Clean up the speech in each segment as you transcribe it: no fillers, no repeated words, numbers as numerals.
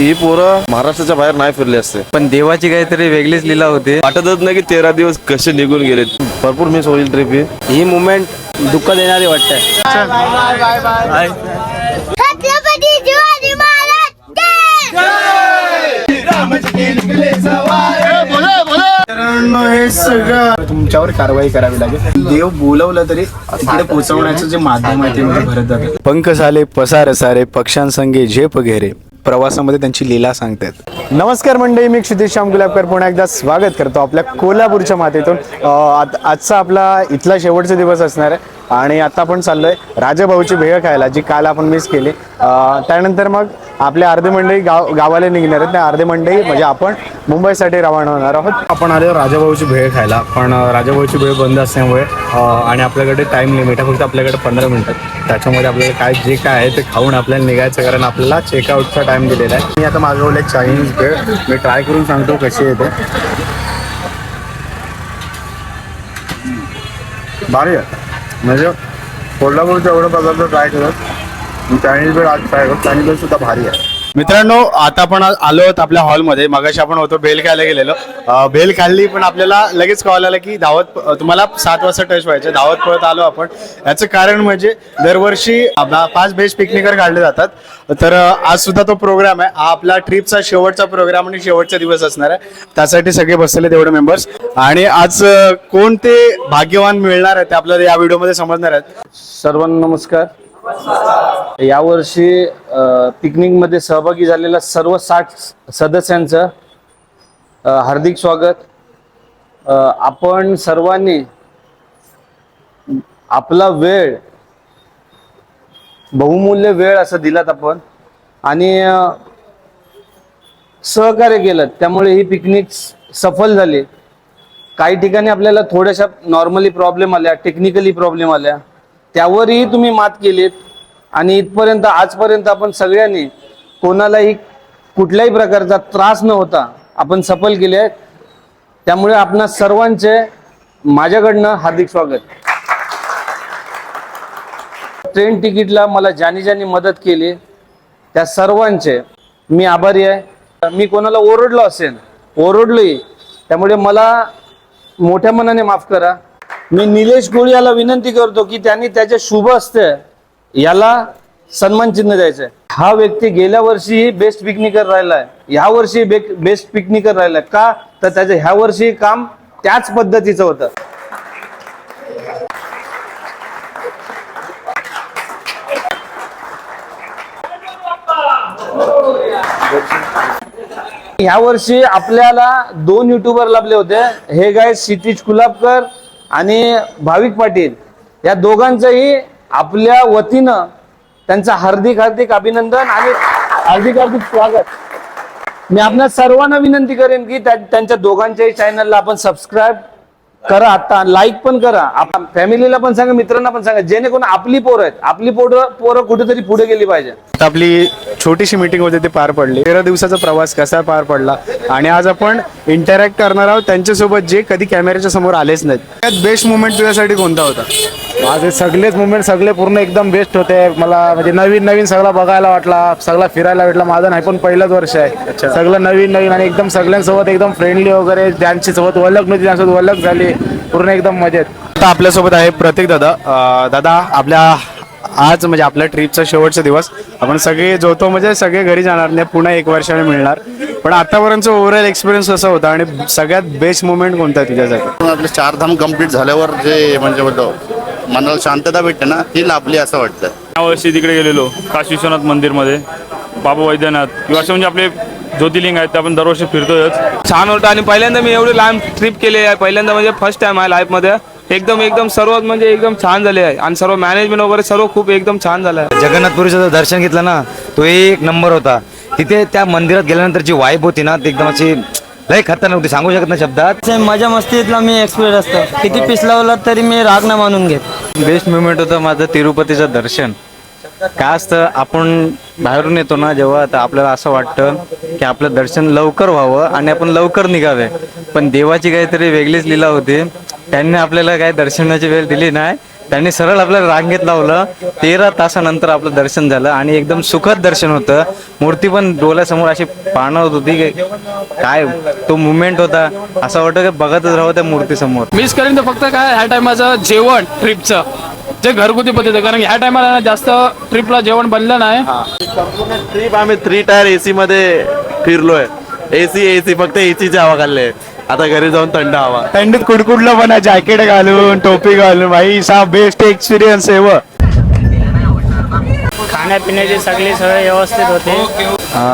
ही पोरं महाराष्ट्राच्या बाहेर नाही फिरले असते, पण देवाची काहीतरी वेगळीच लीला होती. वाटतच नाही की 13 दिवस कसे निघून गेले. भरपूर मिस होईल ट्रिप ही मुवमेंट दुःख देणारी वाटते. छत्रपती शिवाजी महाराज हे सगळं तुमच्यावर कारवाई करावी लागेल. देव बोलवलं तरी इकडे पोहोचवण्याचं जे माध्यम आहे ते भरत जातं. पंख झाले पसार सारे पक्ष्यांसंगे झेप घेरे, प्रवासामध्ये त्यांची लीला सांगतात. नमस्कार मंडळी, मी क्षितिज श्याम गुलाबकर पुन्हा एकदा स्वागत करतो आपल्या कोल्हापूरच्या मातेतून. आजचा आपला इथला शेवटचा दिवस असणार आहे आणि आता आपण चाललोय राजाभाऊची भेळ खायला, जी काल आपण मिस केली. त्यानंतर मग आपले अर्धे मंडळी गावाला निघणार आहेत. त्या अर्धे मंडळी म्हणजे आपण मुंबईसाठी रवाना होणार आहोत. आपण आलो राजाभाऊची भेळ खायला, पण राजाभाऊची भेळ बंद असल्यामुळे आणि आपल्याकडे टाइम लिमिट आहे फक्त आपल्याकडे 15 मिनिटं. त्याच्यामध्ये आपल्याला जे काय आहे ते खाऊन आपल्याला निघायचं, कारण आपल्याला चेकआउटचा टाइम दिलेला आहे. मी आता मागवलं चायनीज भेळ, मी ट्राय करून सांगतो कशी येते. भारी आहे, म्हणजे कोल्हापूरच्या एवढं पदार्थ ट्राय करत चायनीज भेळ आज ट्राय करत. चायनीज भेळ सुद्धा भारी आहे. मित्रांनो, आता आपण आलो आहोत आपल्या हॉलमध्ये. मगाशी आपण होतो भेल खायला गेलेलो, भेल खाल्ली, पण आपल्याला लगेच कॉल आला की धावत तुम्हाला 7 वाजता टच व्हायचं. धावत पळत आलो आपण. याचं कारण म्हणजे दरवर्षी 5 बेस्ट पिकनिकर काढले जातात, तर आज सुद्धा तो प्रोग्राम आहे. हा आपला ट्रिपचा शेवटचा प्रोग्राम आणि शेवटचा दिवस असणार आहे. त्यासाठी सगळे बसलेले तेवढे मेंबर्स, आणि आज कोणते भाग्यवान मिळणार आहे ते आपल्याला या व्हिडिओमध्ये समजणार आहेत. सर्वांना नमस्कार. यावर्षी पिकनिक मध्ये सहभागी झालेल्या सर्व 60 सदस्यांचं हार्दिक स्वागत. आपण सर्वांनी आपला वेळ, बहुमूल्य वेळ असं दिलात आपण, आणि सहकार्य केलं, त्यामुळे ही पिकनिक सफल झाली. काही ठिकाणी आपल्याला थोड्याशा नॉर्मली प्रॉब्लेम आल्या, टेक्निकली प्रॉब्लेम आल्या, त्यावरही तुम्ही मात केलीत आणि इथपर्यंत आजपर्यंत आपण सगळ्यांनी कोणालाही कुठल्याही प्रकारचा त्रास न होता आपण सफल केले आहेत. त्यामुळे आपणा सर्वांचे माझ्याकडनं हार्दिक स्वागत. ट्रेन तिकीटला मला ज्यांनी मदत केली त्या सर्वांचे मी आभारी आहे. मी कोणाला ओरडलो असेल, ओरडलोय, त्यामुळे मला मोठ्या मनाने माफ करा. मी निलेश कोळी याला विनंती करतो की त्यांनी त्याच्या शुभ हस्ते याला सन्मान चिन्ह द्यायचंय. हा व्यक्ती गेल्या वर्षी बेस्ट पिकनिकर राहिलाय, ह्या वर्षी बेस्ट पिकनिकर राहिलाय. का तर त्याचं ह्या वर्षी काम त्याच पद्धतीचं होतं. ह्या वर्षी आपल्याला 2 युट्यूबर लाभले होते. हे गाय क्षितिज गुलाबकर आणि भाविक पाटील, या दोघांचंही आपल्या वतीनं त्यांचं हार्दिक अभिनंदन आणि हार्दिक स्वागत. मी आपल्या सर्वांना विनंती करेन की त्यांच्या दोघांच्याही चॅनलला आपण सबस्क्राईब करा, आता लाईक पण करा, आपण फॅमिलीला पण सांगा, मित्रांना पण सांगा, जेणेकरून आपली पोरं आहेत, आपली पोरं कुठेतरी पुढे गेली पाहिजे. आता आपली छोटीशी मीटिंग होती, ती पार पडली. 13 दिवसाचा प्रवास कसा पार पडला, आणि आज आपण इंटरॅक्ट करणार आहोत त्यांच्यासोबत जे कधी कॅमेऱ्याच्या समोर आलेच नाहीत. त्यात बेस्ट मुवमेंट तुझ्यासाठी कोणता होता? माझे सगळेच मुवमेंट सगळे पूर्ण एकदम बेस्ट होते. मला म्हणजे नवीन सगळं बघायला वाटला, सगळं फिरायला भेटला. माझं नाही पण पहिलंच वर्ष आहे, सगळं नवीन आणि एकदम सगळ्यांसोबत एकदम फ्रेंडली वगैरे, ज्यांची सोबत ओळख नव्हती त्यांच्यासोबत ओळख झाली, पूर्ण एकदम मजेत. आता आपल्यासोबत आहे प्रतीक दादा. दादा, आपल्या आज म्हणजे आपल्या ट्रिपचा शेवटचा दिवस, आपण सगळे जोतो म्हणजे सगळे घरी जाणार नाही, पुन्हा 1 वर्षाने मिळणार, पण आतापर्यंतचा ओव्हरऑल एक्सपिरियन्स कसा होता आणि सगळ्यात बेस्ट मुवमेंट कोणता आहे तुझ्यासाठी? आपले 4 धाम कंप्लीट झाल्यावर जे म्हणजे मनाला शांतता भेटते ना, ती लाभली असं वाटतं. यावर्षी तिकडे गेलेलो काशी विश्वनाथ मंदिरमध्ये, बाबा वैद्यनाथ, किंवा असे म्हणजे आपले ज्योतिर्लिंग आहेत ते आपण दरवर्षी फिरतोच. छान होतं आणि पहिल्यांदा मी एवढी लांब ट्रिप केली आहे, पहिल्यांदा म्हणजे फर्स्ट टाइम आहे लाईफमध्ये. एकदम सर्व म्हणजे एकदम छान झाले आहे आणि सर्व मॅनेजमेंट वगैरे सर्व खूप एकदम छान झालं आहे. जगन्नाथपुरीचं दर्शन घेतलं ना, तो एक नंबर होता. तिथे त्या मंदिरात गेल्यानंतर जी वाईब होती ना, ती एकदम अशी लय खतरनाक होती, सांगू शकत नाही शब्दात. मजा मस्तीतला मी एक्सपिरियन्स असतो, किती पिसलावला तरी मी राग न मानून घेत. बेस्ट मुवमेंट होतं माझं तिरुपतीचं दर्शन. काय असतं, आपण बाहेरून येतो ना जेव्हा, तर आपल्याला असं वाटतं की आपलं दर्शन लवकर व्हावं आणि आपण लवकर निघावे, पण देवाची काहीतरी वेगळीच लीला होती. त्यांनी आपल्याला काही दर्शनाची वेळ दिली नाही, त्यांनी सरळ आपल्याला रांगेत लावलं. 13 तासानंतर आपलं दर्शन झालं आणि एकदम सुखद दर्शन होतं. मूर्ती पण डोळ्यासमोर अशी पाणवत होती की काय तो मुवमेंट होता. असं वाटतं की बघतच राहावं त्या मूर्तीसमोर. मिस करेन तर फक्त काय ह्या टायमाचं जेवण ट्रिपचं जे घरगुती पद्धती आहे, कारण ह्या टायमाला जास्त ट्रिपला जेवण बनलं नाही. ट्रिप आम्ही 3 टायर एसी मध्ये फिरलोय. एसी फक्त एसीची हवा खाल्ले. आता घरी जाऊन थंड हवा. थंडीत कुडकुडलं पण जॅकेट घालून टोपी घालून भाई सा बेस्ट एक्सपिरियन्स आहे व खाण्यापिण्याची सगळी सोय व्यवस्थित होते.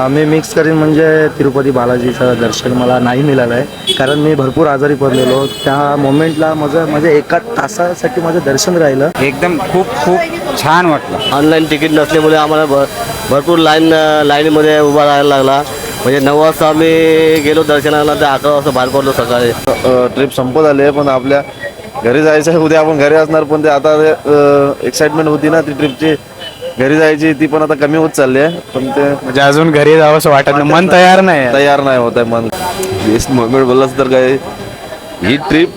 मी मिक्स करीन म्हणजे तिरुपती बालाजीचं दर्शन मला नाही मिळालं आहे, कारण मी भरपूर आजारी पडलेलो. त्या मोमेंटला माझं एका तासासाठी माझं दर्शन राहिलं. एकदम खूप खूप छान वाटलं. ऑनलाईन तिकीट नसल्यामुळे आम्हाला भरपूर लाईनीमध्ये उभा राहायला लागला. म्हणजे 9 वाजता आम्ही गेलो दर्शनाला, तर 11 वाजता बाहेर पडलो सकाळी. ट्रिप संपत आली पण आपल्या घरी जायचं आहे. उद्या आपण घरी असणार, पण ते आता एक्साइटमेंट होती ना ती ट्रिपची घरी जायची, ती पण आता कमी होत चालली आहे. पण ते म्हणजे अजून घरी जावं असं वाटत नाही, मन तयार नाही होत आहे मन. बेस्ट मोमेंट बोललास तर काय, ही ट्रिप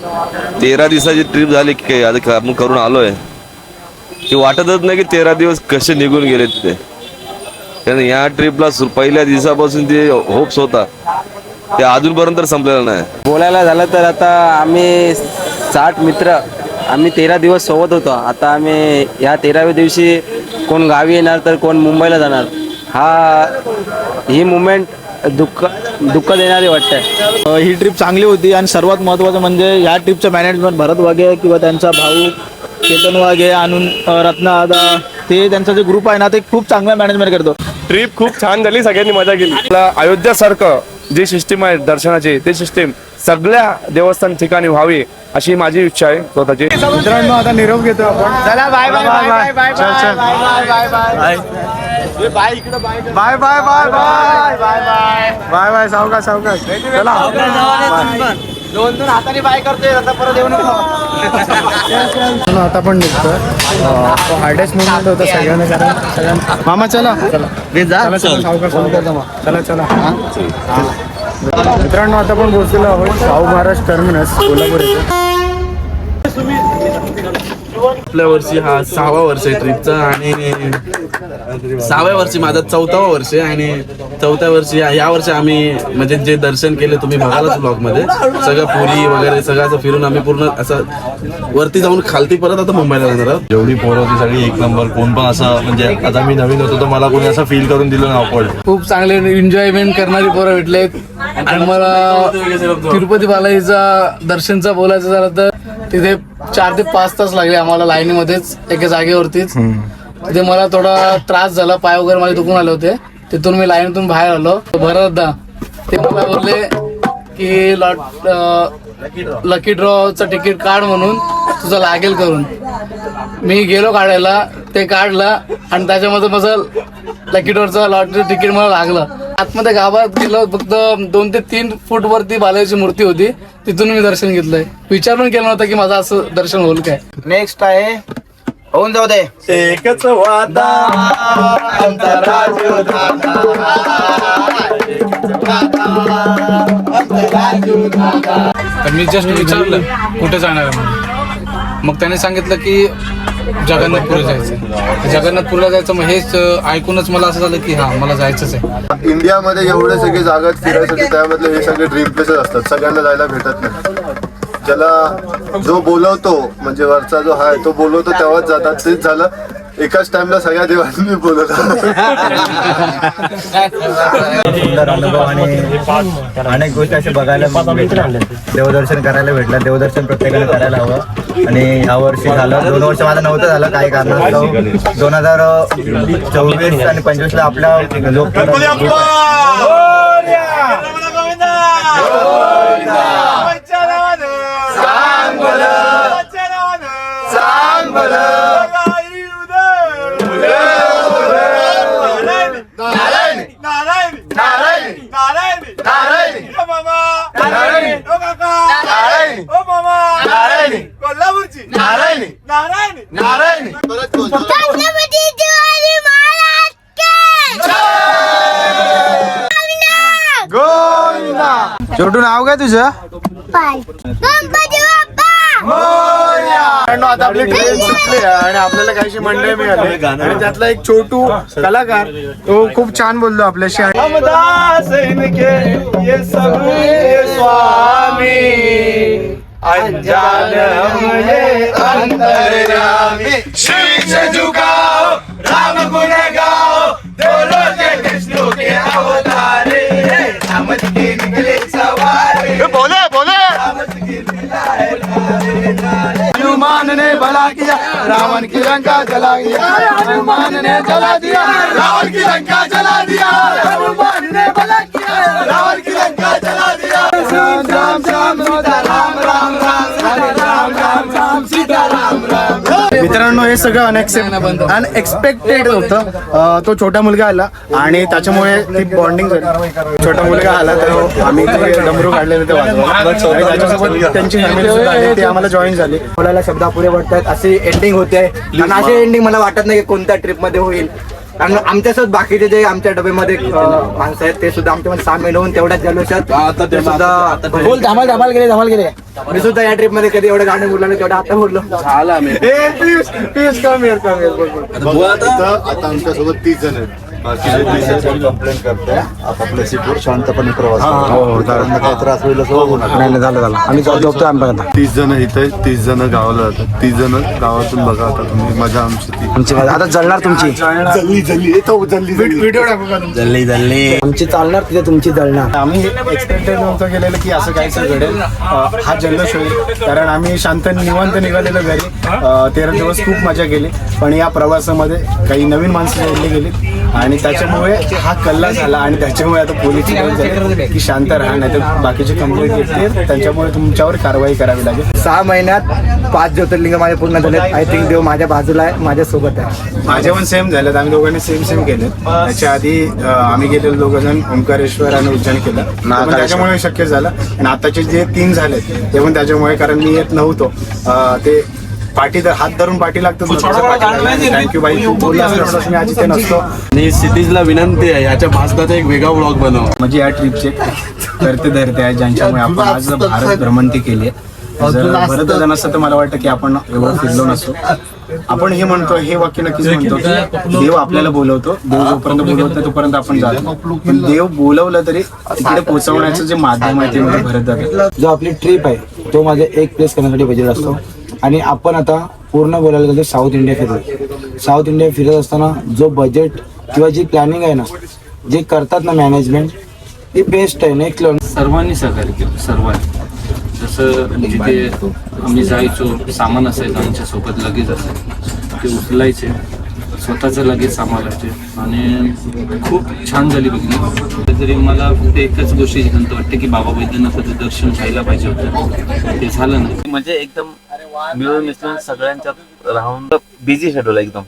13 दिवसाची ट्रिप झाली की काय आता आपण करून आलोय. ती वाटतच नाही की 13 दिवस कसे निघून गेले ते. कारण या ट्रिपला पहिल्या दिवसापासून ते होप्स होता ते अजूनपर्यंत संपलेलं नाही. बोलायला झालं तर आता आम्ही 60 मित्र आम्ही 13 दिवस सोबत होतो. आता आम्ही या 13व्या दिवशी कोण गावी येणार तर कोण मुंबईला जाणार. ही मुवमेंट दुःख देणारी वाटते. ही ट्रिप चांगली होती आणि सर्वात महत्त्वाचं म्हणजे या ट्रिपचं मॅनेजमेंट भरत वाघे किंवा त्यांचा भाऊ केतन वाघे आणून रत्नादा ते त्यांचा जे ग्रुप आहे ना ते खूप चांगला मॅनेजमेंट करतो. ट्रिप खूप छान झाली, सगळ्यांनी मजा केली. अयोध्यासारखं जी सिस्टीम आहे दर्शनाची, ती सिस्टीम सगळ्या देवस्थान ठिकाणी व्हावी अशी माझी इच्छा आहे स्वतःची. मित्रांनो आता निरोप घेतो आपण. चला bye bye bye bye bye bye bye bye bye bye bye सावकाश चला. दोन हाताने बाय करतोय आता परत येऊन आता पण निघतोय. हार्डेस्ट मुवमेंट होता सगळ्यांना, कारण सगळ्यांना मामा चला चला. मित्रांनो आता पण पोहोचलेलो आहोत शाहू महाराज टर्मिनस कोल्हापूर येथे. आपल्या वर्षी हा 6वा वर्ष आहे ट्रिपचा आणि 6व्या वर्षी माझा 4था वर्ष आहे. आणि 4थ्या वर्षी या वर्षी आम्ही म्हणजे जे दर्शन केले तुम्ही बघालच ब्लॉग मध्ये, सगळं पुरी वगैरे सगळं असं फिरून आम्ही पूर्ण असं वरती जाऊन खालती परत आता मुंबईला जाणार आहोत. जेवढी पोरं होती सगळी एक नंबर. कोण पण असं म्हणजे आता मी नवीन होतो तर मला कोणी असं फील करून दिलं ना ऑकवर्ड. खूप चांगले एन्जॉयमेंट करणारी पोरं भेटलेत. आणि मला तिरुपती बालाजीचा दर्शनचा बोलायचं झालं तर तिथे 4 ते 5 तास लागले आम्हाला लाईनीमध्येच एका जागेवरतीच. तिथे मला थोडा त्रास झाला, पाय वगैरे माझे दुखून आले होते. तिथून मी लाईनीतून बाहेर आलो. भरतदा ते मला बोलले की लकी ड्रॉचं तिकीट काढ म्हणून, तुझं लागेल करून. मी गेलो काढायला, ते काढलं आणि त्याच्यामध्ये माझं लकी ड्रॉचं लॉटरी तिकीट मला लागलं. आतमध्ये गावात गेलो, फक्त 2 ते 3 फूट वरती बालाजीची मूर्ती होती, तिथून मी दर्शन घेतलंय. विचार पण केला नव्हता की माझं असं दर्शन होईल काय. नेक्स्ट आहे होऊन जाऊ दे. एकच वादा तर मी जस्ट विचारलं कुठे जाणार आहे म्हणून. मग त्याने सांगितलं की जगन्नाथपुरी जायचं. जगन्नाथपूरला जायचं. मग हेच ऐकूनच मला असं झालं की हा मला जायचंच आहे. इंडियामध्ये एवढे सगळे जागा फिरायसाठी त्यामधले हे सगळे ड्रीम प्लेसेस असतात, सगळ्यांना जायला भेटत नाही. ज्याला जो बोलवतो म्हणजे वरचा जो आहे तो बोलवतो तेव्हाच जातात. तेच झालं, एकाच टाइमला सगळ्या देवांनी बोलवलं. सुंदर अनुभव आणि अनेक गोष्टी असे बघायला भेटल्या. देवदर्शन करायला भेटलं. देवदर्शन प्रत्येकाने करायला हवं. आणि ह्या वर्षी झालं, 2 वर्ष माझं नव्हतं झालं काही कारणास्तव. 2024 आणि 25ला आपल्या छत्रपती शिवाजी महाराज छोटू नाव काय तुझं? गणपती बाप्पा मित्रांनो, आता आपली ट्रेन सुटली आहे आणि आपल्याला काहीशी मंडळी मिळाली आणि त्यातला एक छोटू कलाकार तो खूप छान बोललो आपल्याशी. बोले बोले हनुमान ने भला किया रावण की लंका जला दिया, हनुमान ने जला दिया रावण की लंका जला दिया, हनुमान ने भला किया रावण की लंका जला दिया. राम राम राम सीता राम राम राम राम राम राम सीता राम राम. मित्रांनो, हे सगळं अनएक्सपेक्टेड होतं. तो छोटा मुलगा आला आणि त्याच्यामुळे ती बॉन्डिंग झाली. छोटा मुलगा आला तर आम्ही डमरू काढलेले ते वाजवलं आणि त्याच्यासोबत त्यांची फॅमिली सुद्धा आली, ती आम्हाला जॉईन झाली. बोलायला शब्द पुरे वाटतात. अशी एंडिंग होते आणि अशी एंडिंग मला वाटत नाही की कोणत्या ट्रिप मध्ये होईल. कारण आमच्यासोबत बाकीचे जे आमच्या डब्यामध्ये माणसं आहेत ते सुद्धा आमच्यामध्ये सामील होऊन तेवढ्याच जल्लोषात ते सुद्धा धमाल गेले. मी सुद्धा या ट्रिप मध्ये कधी एवढं गाणं बोललो नाही तेवढं आता बोललो. आता आमच्यासोबत 30 जण आहेत. कंप्लेंट करताय आपापल्या सीटवर शांतपणे प्रवास काय त्रास होईल असं झालं आम्ही झोपतो आम्ही. 30 जण इथे 30 जण गावाला जातात. 30 जण गावातून बघा आता तुम्ही मजा आमची आता जळणार तुमची व्हिडिओ टाकू का तुमचा? आमची चालणार तिथे तुमची जळणार. आम्ही एक्सपेक्टेड नव्हतं केलेलं की असं काहीच घडेल. हा जल्लोष होईल कारण आम्ही शांत निवांत निघालेलो घरी. 13 दिवस खूप मजा केली पण या प्रवासामध्ये काही नवीन माणसं जोडली गेली आणि त्याच्यामुळे हा कल्ला झाला आणि त्याच्यामुळे आता पोलीस झाले की शांत राहा नाही तर बाकीचे कंप्लेंट येते त्याच्यामुळे तुमच्यावर कारवाई करावी लागेल. 6 महिन्यात 5 ज्योतिर्लिंग माझे पूर्ण झाले. आय थिंक देव माझ्या बाजूला आहे, माझ्या सोबत आहे. माझे पण सेम झालेत. आम्ही दोघांनी सेम केले. त्याच्या आधी आम्ही गेलेलो दोघं जण ओंकारेश्वर आणि उज्जैन केलं पण त्याच्यामुळे शक्य झालं आणि आताचे जे 3 झालेत ते पण त्याच्यामुळे कारण मी येत नव्हतो. ते पाठी हात धरून पाठी लागतो. थँक्यू बाई, तू बोलला असल्यास मी आज इथे नसतो. आणि क्षितिजला विनंती आहे याच्या भाषणाचा एक वेगळा ब्लॉग बनव. म्हणजे या ट्रिपचे करते धरते आहे ज्यांच्यामुळे आपण आज भारत भ्रमंती केली आहे. जर बरं जण असतं तर मला वाटतं की आपण एवढं फिरलो नसतो. आपण हे म्हणतो, हे वाक्य नक्कीच म्हणतो की देव आपल्याला बोलवतो. देव जोपर्यंत बोलवत नाही तोपर्यंत आपण जातो. पण देव बोलवलं तरी तिकडे पोहोचवण्याचं जे माध्यम आहे ते मध्ये भरत जातं. जो आपली ट्रिप आहे तो माझे एक प्लेस करण्यासाठी बजेट असतो आणि आपण आता पूर्ण बोलायला गेलो साऊथ इंडिया फिरलो. साऊथ इंडिया फिरत असताना जो बजेट किंवा जी प्लॅनिंग आहे ना, जे करतात ना मॅनेजमेंट, ती बेस्ट आहे. नेक्स्ट लेवल सर्वांनी सहकार्य केलं. सर्वांनी जसं जिथे आम्ही जायचो सामान असायचं आमच्यासोबत लगेच असायचं ते उचलायचे स्वतःचं लगेच सांभाळायचे आणि खूप छान झाली बघली. तरी मला फक्त एकच गोष्टीची खंत वाटते की बाबा वैद्यनाथाचं दर्शन घ्यायला पाहिजे होतं, ते झालं नाही. म्हणजे एकदम मिळून मिसळून सगळ्यांच्यात राहून बिझी शेड्यूल एकदम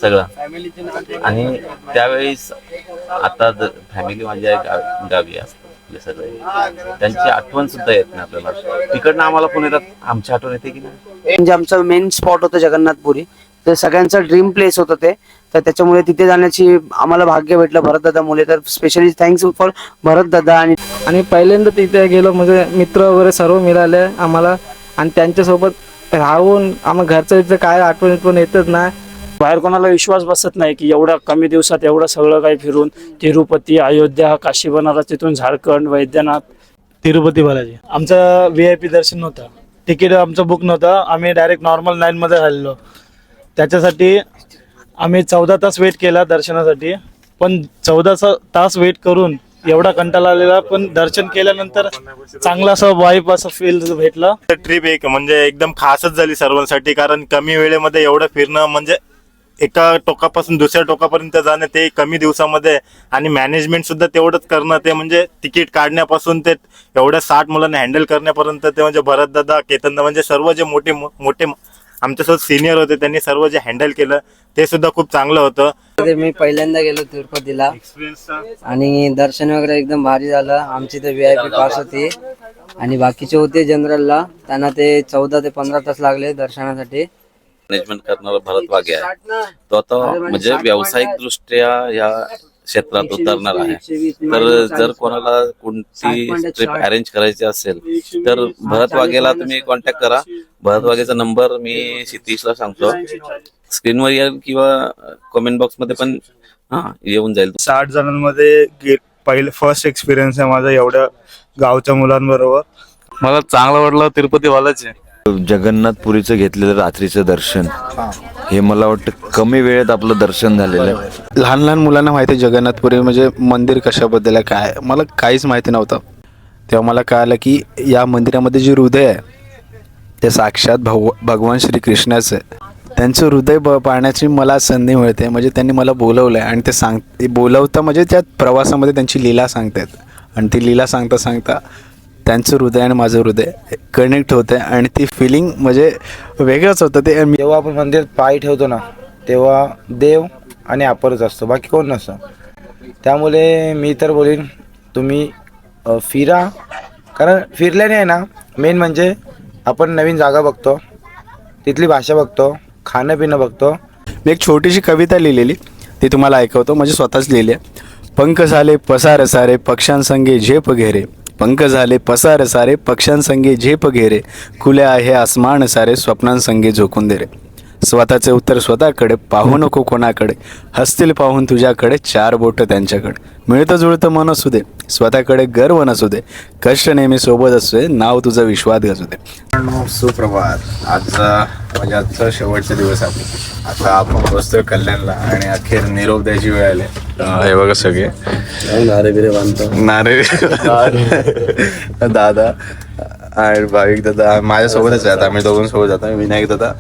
सगळं. आणि त्यावेळेस आता फॅमिली माझ्या गावी असतात सगळे, त्यांची आठवण सुद्धा येत नाही आपल्याला. तिकडनं आम्हाला पण येतात, आमची आठवण येते की नाही. म्हणजे आमचं मेन स्पॉट होतं जगन्नाथपुरी, तर सगळ्यांचं ड्रीम प्लेस होतं ते. तर त्याच्यामुळे तिथे जाण्याची आम्हाला भाग्य भेटलं भरतदादा मुले. तर स्पेशली थँक्स फॉर भरतदादा. आणि पहिल्यांदा तिथे गेलो म्हणजे मित्र वगैरे सर्व मिळाले आम्हाला आणि त्यांच्यासोबत राहून आम्हाला घरचं तिथं काय आठवण पण येतच नाही. बाहेर कोणाला विश्वास बसत नाही की एवढ्या कमी दिवसात एवढं सगळं काही फिरून तिरुपती, अयोध्या, काशी बनारस, तिथून झारखंड, वैद्यनाथ, तिरुपती बालाजी. आमचं VIP दर्शन नव्हतं, तिकीट आमचं बुक नव्हतं. आम्ही डायरेक्ट नॉर्मल लाईनमध्ये राहिलो. त्याच्यासाठी आम्ही 14 तास वेट केला दर्शनासाठी. पण 14 तास वेट करून एवढा कंटाळा आलेला, पण दर्शन केल्यानंतर चांगला असं वाईब असं फील भेटला. ट्रिप एक म्हणजे एकदम खासच झाली सर्वांसाठी. कारण कमी वेळेमध्ये एवढं फिरणं म्हणजे एका टोकापासून दुसऱ्या टोकापर्यंत जाणं ते कमी दिवसामध्ये आणि मॅनेजमेंट सुद्धा तेवढंच करणं. ते म्हणजे तिकीट काढण्यापासून ते एवढ्या 60 मुलांना हँडल करण्यापर्यंत ते म्हणजे भरतदादा, केतनदा म्हणजे सर्व जे मोठे आमच्यासोबत सिनियर होते त्यांनी सर्व जे हँडल केलं ते सुद्धा खूप चांगलं होतं. मी पहिल्यांदा गेलो तिरुपतीला आणि दर्शन वगैरे एकदम भारी झालं. आमची तर VIP पास होती आणि बाकीचे होते जनरलला, त्यांना ते 14 ते 15 तास लागले दर्शनासाठी. मॅनेजमेंट करणारा भरत वाघे आहे तो आता म्हणजे व्यावसायिक दृष्ट्या या क्षेत्रात उतरणार आहे. तर जर कोणाला कोणती ट्रिप अरेंज करायची असेल तर भरत वाघेला तुम्ही कॉन्टॅक्ट करा. भरत वाघेचा नंबर मी क्षितिशला सांगतो, स्क्रीनवर येईल किंवा कमेंट बॉक्स मध्ये पण येऊन जाईल. 60 जणांमध्ये पहिले फर्स्ट एक्सपिरियन्स आहे माझा एवढ्या गावच्या मुलांबरोबर. मला चांगलं वाटलं तिरुपती बालाजी. जगन्नाथपुरीचं घेतलेलं रात्रीचं दर्शन हे मला वाटतं कमी वेळेत आपलं दर्शन झालेलं आहे. लहान लहान मुलांना माहिती आहे जगन्नाथपुरी म्हणजे मंदिर कशाबद्दल आहे, काय मला काहीच माहिती नव्हतं. तेव्हा मला कळालं की या मंदिरामध्ये जे हृदय आहे ते साक्षात भगवान श्रीकृष्णाचं आहे. त्यांचं हृदय पाहण्याची मला संधी मिळते. म्हणजे त्यांनी मला बोलवलं आहे आणि ते बोलवता म्हणजे त्या प्रवासामध्ये त्यांची लीला सांगतात आणि ती लीला सांगता सांगता त्यांचं हृदय आणि माझं हृदय कनेक्ट होतं आणि ती फिलिंग म्हणजे वेगळंच होतं. ते जेव्हा आपण मंदिरात पाय ठेवतो ना तेव्हा देव आणि आपणच असतो, बाकी कोण नसतं. त्यामुळे मी तर बोलीन तुम्ही फिरा, कारण फिरल्याने आहे ना मेन म्हणजे आपण नवीन जागा बघतो, तिथली भाषा बघतो, खाणं पिणं बघतो. मी एक छोटीशी कविता लिहिलेली ती तुम्हाला ऐकवतो, म्हणजे स्वतःच लिहिली आहे. पंख झाले पसार सारे पक्ष्यांसंगे झेप घेरे, पंख झाले पसार सारे पक्ष्यांसंगे झेप घेरे, खुले आहे आसमान सारे स्वप्नांसंगे झोकून दे रे. स्वतःचे उत्तर स्वतःकडे, पाहू नको कोणाकडे, हसतील पाहून तुझ्याकडे चार बोट त्यांच्याकडे. मिळतं जुळतं मन असू दे, स्वतःकडे गर्व नसू दे, कष्ट नेहमी सोबत असू दे, नाव तुझं विश्वास गजू दे. सुप्रभात. आजचा शेवटचा दिवस आहे. आता आपण बसतोय कल्याणला आणि अखेर निरोप द्यायची वेळ आली. हे बघा सगळे नारे बिरे बांधतो, नारे दादा आणि भाविक दादा माझ्यासोबतच आहेत. आम्ही दोघांसोबत जातो. विनायक दादा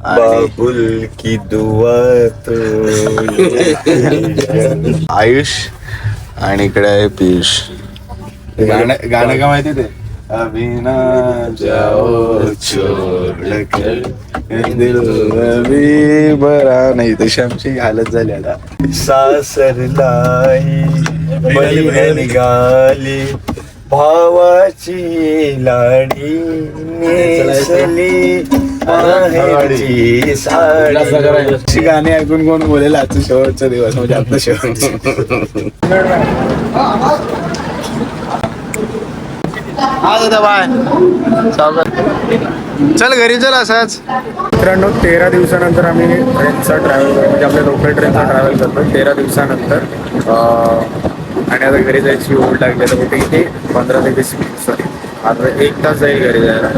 बाबुल की दुआ तो आयुष आणि इकडे आहे पियुष. गाणं का माहिती ते अभी ना जाओ छोड़ कर दिल अभी बरा नाही. तशी आमची हालत झाली आता. सासरलाई बहीण निघाली, भावाची लाडी नेसली, माहेरची साडी. गाणी ऐकून कोण बोलेल आजचा शेवटचा दिवस म्हणजे आपला शेवट. चल घरी चल असाच. मित्रांनो 13 दिवसानंतर आम्ही ट्रेनचा ट्रॅव्हल करतो, म्हणजे आपल्या लोकल ट्रेनचा ट्रॅव्हल करतो 13 दिवसानंतर. आणि आता घरी जायची ओढ लागली. तर कुठे इथे 15 ते 20 सॉरी आता 1 तास जाईल घरी जायला.